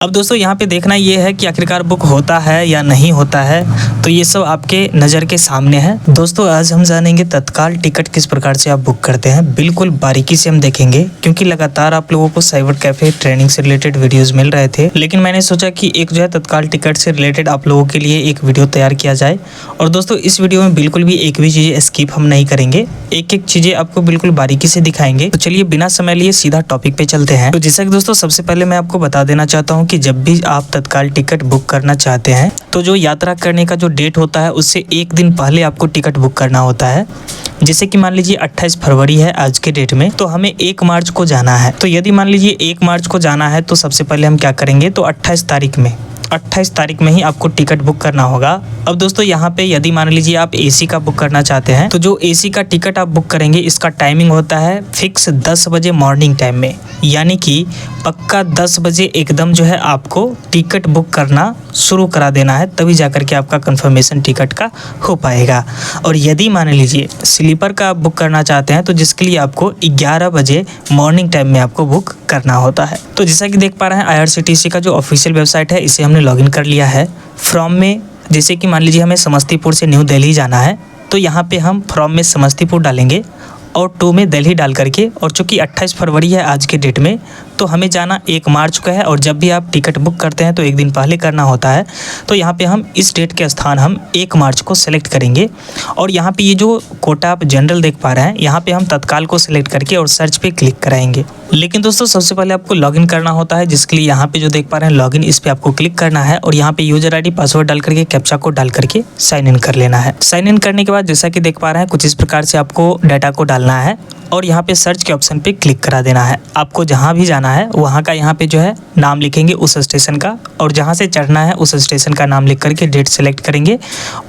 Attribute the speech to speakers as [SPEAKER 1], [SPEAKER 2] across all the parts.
[SPEAKER 1] अब दोस्तों यहाँ पे देखना ये है कि आखिरकार बुक होता है या नहीं होता है, तो ये सब आपके नज़र के सामने है। दोस्तों आज हम जानेंगे तत्काल टिकट किस प्रकार से आप बुक करते हैं, बिल्कुल बारीकी से हम देखेंगे, क्योंकि लगातार आप लोगों को साइबर कैफे ट्रेनिंग से रिलेटेड वीडियोस मिल रहे थे, लेकिन मैंने सोचा कि एक जो है तत्काल टिकट से रिलेटेड आप लोगों के लिए एक वीडियो तैयार किया जाए। और दोस्तों इस वीडियो में बिल्कुल भी एक भी चीज़ें स्किप हम नहीं करेंगे, एक एक चीज़ें आपको बिल्कुल बारीकी से दिखाएंगे। तो चलिए बिना समय लिए सीधा टॉपिक पे चलते हैं। तो जैसा कि दोस्तों सबसे पहले मैं आपको बता देना चाहता हूँ कि जब भी आप तत्काल टिकट बुक करना चाहते हैं तो जो यात्रा करने का जो डेट होता है उससे एक दिन पहले आपको टिकट बुक करना होता है। जैसे कि मान लीजिए 28 फरवरी है आज के डेट में, तो हमें 1 मार्च को जाना है। तो यदि मान लीजिए 1 मार्च को जाना है तो सबसे पहले हम क्या करेंगे, तो 28 तारीख में ही आपको टिकट बुक करना होगा। अब दोस्तों यहाँ पे यदि मान लीजिए आप एसी का बुक करना चाहते हैं तो जो एसी का टिकट आप बुक करेंगे इसका टाइमिंग होता है फिक्स 10 बजे मॉर्निंग टाइम में, यानी कि पक्का 10 बजे एकदम जो है आपको टिकट बुक करना शुरू करा देना है, तभी जाकर के आपका कंफर्मेशन टिकट का हो पाएगा। और यदि मान लीजिए स्लीपर का आप बुक करना चाहते हैं तो जिसके लिए आपको 11 बजे मॉर्निंग टाइम में आपको बुक करना होता है। तो जैसा कि देख पा रहे हैं IRCTC का जो ऑफिशियल वेबसाइट है इसे हमने लॉगिन कर लिया है। फ्रॉम में जैसे कि मान लीजिए हमें समस्तीपुर से न्यू दिल्ली जाना है तो यहाँ पे हम फ्रॉम में समस्तीपुर डालेंगे और टू में दिल्ली डाल करके, और चूँकि 28 फरवरी है आज के डेट में तो हमें जाना 1 मार्च को है। और जब भी आप टिकट बुक करते हैं तो एक दिन पहले करना होता है। तो यहाँ पे हम इस डेट के स्थान हम 1 मार्च को सेलेक्ट करेंगे। और यहाँ पे ये जो कोटा आप जनरल देख पा रहे हैं यहाँ पे हम तत्काल को सिलेक्ट करके और सर्च पे क्लिक कराएंगे। लेकिन दोस्तों सबसे पहले आपको लॉगिन करना होता है, जिसके लिए यहाँ पे जो देख पा रहे हैं लॉगिन, इस पे आपको क्लिक करना है और यहाँ पे यूजर ID पासवर्ड डाल करके कैप्चा कोड डाल करके साइन इन कर लेना है। साइन इन करने के बाद जैसा कि देख पा रहे हैं कुछ इस प्रकार से आपको डाटा को डालना है और यहाँ पे सर्च के ऑप्शन पे क्लिक करा देना है। आपको जहाँ भी जाना है वहाँ का यहाँ पे जो है नाम लिखेंगे उस स्टेशन का, और जहाँ से चढ़ना है उस स्टेशन का नाम लिख करके डेट सेलेक्ट करेंगे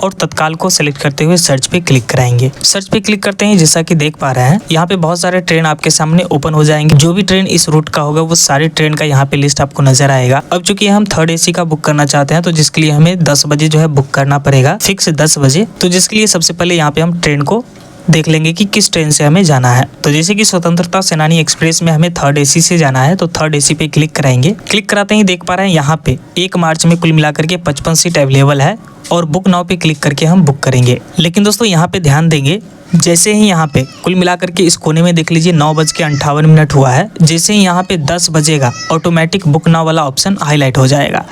[SPEAKER 1] और तत्काल को सेलेक्ट करते हुए सर्च पे क्लिक कराएंगे। सर्च पे क्लिक करते हैं जैसा कि देख पा रहे हैं यहाँ पे बहुत सारे ट्रेन आपके सामने ओपन हो जाएंगे। जो भी ट्रेन इस रूट का होगा वो सारी ट्रेन का यहाँ पे लिस्ट आपको नजर आएगा। अब चूंकि हम 3rd AC का बुक करना चाहते हैं तो जिसके लिए हमें 10 बजे जो है बुक करना पड़ेगा, फिक्स 10 बजे। तो जिसके लिए सबसे पहले यहाँ पे हम ट्रेन को देख लेंगे कि किस ट्रेन से हमें जाना है। तो जैसे कि स्वतंत्रता सेनानी एक्सप्रेस में हमें 3rd AC से जाना है तो 3rd AC पे क्लिक कराएंगे। क्लिक कराते ही देख पा रहे हैं यहाँ पे 1 मार्च में कुल मिलाकर के 55 सीट अवेलेबल है और बुक नाउ पे क्लिक करके हम बुक करेंगे। लेकिन दोस्तों यहाँ पे ध्यान देंगे, जैसे ही यहाँ पे कुल मिलाकर के इस कोने में देख लीजिए 9:58 हुआ है, जैसे ही यहाँ पे 10 बजेगा ऑटोमेटिक बुक नाउ वाला ऑप्शन हाईलाइट हो जाएगा।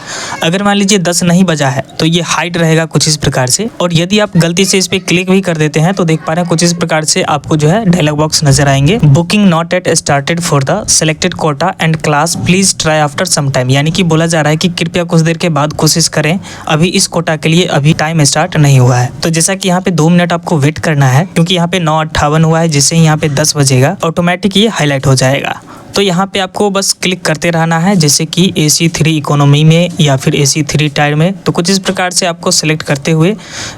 [SPEAKER 1] अगर मान लीजिए 10 नहीं बजा है तो ये हाइड रहेगा कुछ इस प्रकार से, और यदि आप गलती से इस पे क्लिक भी कर देते हैं तो देख पा रहे हैं कुछ इस प्रकार से आपको जो है डायलॉग बॉक्स नजर आएंगे, booking not yet started for the selected quota and class, please try after some time. यानी कि बोला जा रहा है कि कृपया कुछ देर के बाद कोशिश करें, अभी इस कोटा के लिए अभी टाइम स्टार्ट नहीं हुआ है। तो जैसा कि यहाँ पे 2 मिनट आपको वेट करना है, क्योंकि यहाँ पे 9:58 हुआ है, जिससे यहाँ पे 10 बजेगा ऑटोमेटिक ये हाईलाइट हो जाएगा। तो यहाँ पे आपको बस क्लिक करते रहना है, जैसे कि AC 3 इकोनॉमी में या फिर AC 3 टायर में, तो कुछ इस प्रकार से आपको सिलेक्ट करते हुए,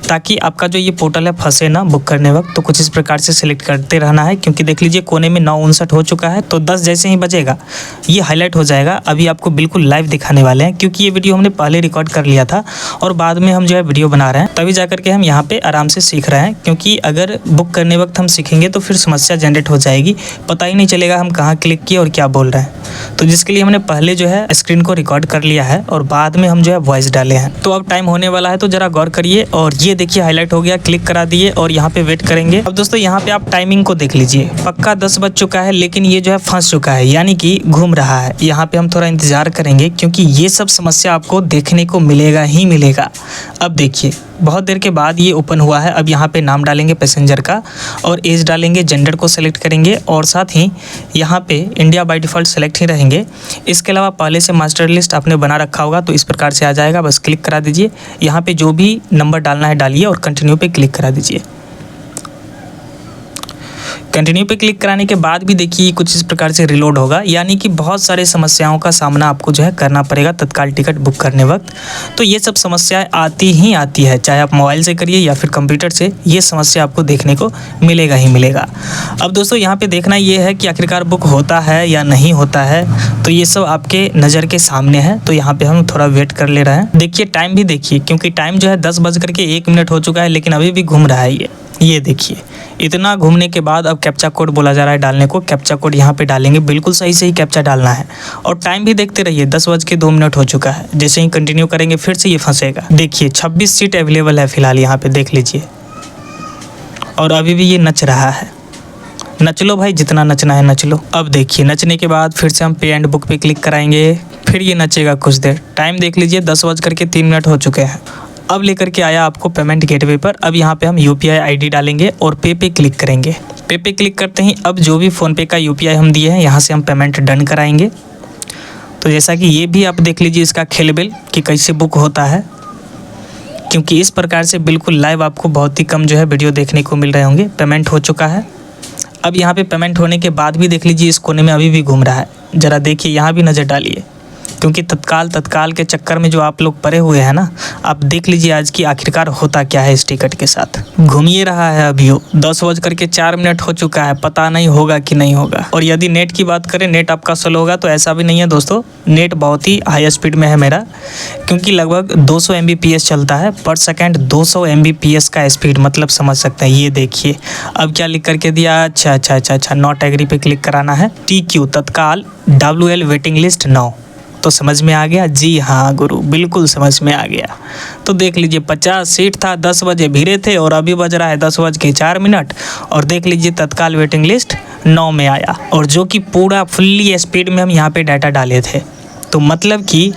[SPEAKER 1] ताकि आपका जो ये पोर्टल है फंसे ना बुक करने वक्त, तो कुछ इस प्रकार से सिलेक्ट करते रहना है। क्योंकि देख लीजिए कोने में 9:59 हो चुका है, तो 10 जैसे ही बजेगा ये हाईलाइट हो जाएगा। अभी आपको बिल्कुल लाइव दिखाने वाले हैं, क्योंकि ये वीडियो हमने पहले रिकॉर्ड कर लिया था और बाद में हम जो है वीडियो बना रहे हैं, तभी जाकर के हम यहाँ पे आराम से सीख रहे हैं। क्योंकि अगर बुक करने वक्त हम सीखेंगे तो फिर समस्या जनरेट हो जाएगी, पता ही नहीं चलेगा हम कहाँ क्लिक किए और क्या बोल रहे हैं। तो जिसके लिए हमने पहले जो है स्क्रीन को रिकॉर्ड कर लिया है और बाद में हम जो है वॉइस डाले हैं। तो अब टाइम होने वाला है, तो जरा गौर करिए। और ये देखिए हाईलाइट हो गया, क्लिक करा दिए और यहाँ पे वेट करेंगे। अब दोस्तों यहाँ पे आप टाइमिंग को देख लीजिए, पक्का 10 बज चुका है, लेकिन ये जो है फंस चुका है, यानी कि घूम रहा है। यहाँ पे हम थोड़ा इंतजार करेंगे, क्योंकि ये सब समस्या आपको देखने को मिलेगा ही मिलेगा। अब देखिए बहुत देर के बाद ये ओपन हुआ है। अब यहाँ पे नाम डालेंगे पैसेंजर का और एज डालेंगे, जेंडर को सेलेक्ट करेंगे और साथ ही यहाँ पे इंडिया बाय डिफ़ॉल्ट सेलेक्ट ही रहेंगे। इसके अलावा पहले से मास्टर लिस्ट आपने बना रखा होगा तो इस प्रकार से आ जाएगा, बस क्लिक करा दीजिए। यहाँ पे जो भी नंबर डालना है डालिए और कंटिन्यू पे क्लिक करा दीजिए। कंटिन्यू पे क्लिक कराने के बाद भी देखिए कुछ इस प्रकार से रिलोड होगा, यानी कि बहुत सारे समस्याओं का सामना आपको जो है करना पड़ेगा तत्काल टिकट बुक करने वक्त। तो ये सब समस्याएं आती ही आती है, चाहे आप मोबाइल से करिए या फिर कंप्यूटर से, ये समस्या आपको देखने को मिलेगा ही मिलेगा। अब दोस्तों यहाँ पे देखना ये है कि आखिरकार बुक होता है या नहीं होता है, तो ये सब आपके नज़र के सामने है। तो यहाँ पे हम थोड़ा वेट कर ले रहे हैं। देखिए टाइम भी देखिए, क्योंकि टाइम जो है 10 बज करके 1 मिनट हो चुका है, लेकिन अभी भी घूम रहा है ये। ये देखिए, इतना घूमने के बाद अब कैप्चा कोड बोला जा रहा है डालने को। कैप्चा कोड यहाँ पे डालेंगे, बिल्कुल सही से ही कैप्चा डालना है। और टाइम भी देखते रहिए, 10:02 हो चुका है। जैसे ही कंटिन्यू करेंगे फिर से ये फंसेगा। देखिए 26 सीट अवेलेबल है फिलहाल यहाँ पे, देख लीजिए। और अभी भी ये नच रहा है। नच लो भाई, जितना नचना है नच लो। अब देखिए नचने के बाद फिर से हम पे एंड बुक पे क्लिक कराएंगे, फिर ये नचेगा कुछ देर। टाइम देख लीजिए, 10:03 हो चुके हैं। अब लेकर के आया आपको पेमेंट गेटवे पर। अब यहाँ पे हम UPI ID डालेंगे और पे क्लिक करेंगे। पे क्लिक करते ही अब जो भी फ़ोनपे का UPI हम दिए हैं यहाँ से हम पेमेंट डन कराएंगे। तो जैसा कि ये भी आप देख लीजिए इसका खेल कि कैसे बुक होता है, क्योंकि इस प्रकार से बिल्कुल लाइव आपको बहुत ही कम जो है वीडियो देखने को मिल रहे होंगे। पेमेंट हो चुका है। अब यहाँ पे पेमेंट होने के बाद भी देख लीजिए इस कोने में अभी भी घूम रहा है। ज़रा देखिए, यहाँ भी नज़र डालिए, क्योंकि तत्काल के चक्कर में जो आप लोग पड़े हुए हैं ना, आप देख लीजिए आज की आखिरकार होता क्या है इस टिकट के साथ। घूमिए रहा है अभी 10:04 हो चुका है, पता नहीं होगा कि नहीं होगा। और यदि नेट की बात करें, नेट आपका स्लो होगा तो ऐसा भी नहीं है दोस्तों। नेट बहुत ही हाई स्पीड में है मेरा, क्योंकि लगभग 200 MBPS चलता है पर सेकेंड। 200 MBPS का स्पीड मतलब समझ सकते हैं। ये देखिए अब क्या लिख करके दिया, अच्छा नॉट एग्री पे क्लिक कराना है। TQ तत्काल WL वेटिंग लिस्ट 9। तो समझ में आ गया? जी हाँ गुरु, बिल्कुल समझ में आ गया। तो देख लीजिए 50 सीट था, 10 बजे भीड़े थे और अभी बज रहा है 10:04। और देख लीजिए तत्काल वेटिंग लिस्ट 9 में आया, और जो कि पूरा फुल्ली स्पीड में हम यहाँ पे डाटा डाले थे। तो मतलब कि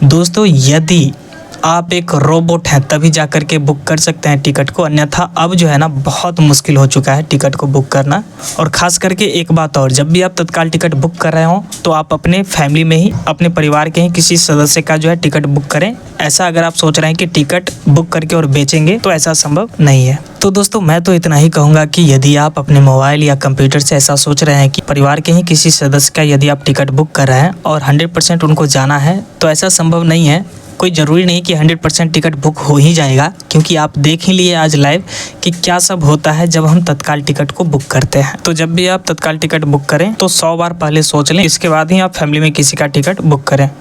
[SPEAKER 1] दोस्तों यदि आप एक रोबोट हैं तभी जा कर के बुक कर सकते हैं टिकट को, अन्यथा अब जो है ना बहुत मुश्किल हो चुका है टिकट को बुक करना। और ख़ास करके एक बात और, जब भी आप तत्काल टिकट बुक कर रहे हो तो आप अपने फैमिली में ही, अपने परिवार के ही किसी सदस्य का जो है टिकट बुक करें। ऐसा अगर आप सोच रहे हैं कि टिकट बुक करके और बेचेंगे तो ऐसा संभव नहीं है। तो दोस्तों मैं तो इतना ही कहूँगा कि यदि आप अपने मोबाइल या कंप्यूटर से ऐसा सोच रहे हैं कि परिवार के ही किसी सदस्य का यदि आप टिकट बुक कर रहे हैं और 100% उनको जाना है, तो ऐसा संभव नहीं है। कोई ज़रूरी नहीं कि 100% टिकट बुक हो ही जाएगा, क्योंकि आप देख ही लिए आज लाइव कि क्या सब होता है जब हम तत्काल टिकट को बुक करते हैं। तो जब भी आप तत्काल टिकट बुक करें तो 100 बार पहले सोच लें, इसके बाद ही आप फैमिली में किसी का टिकट बुक करें।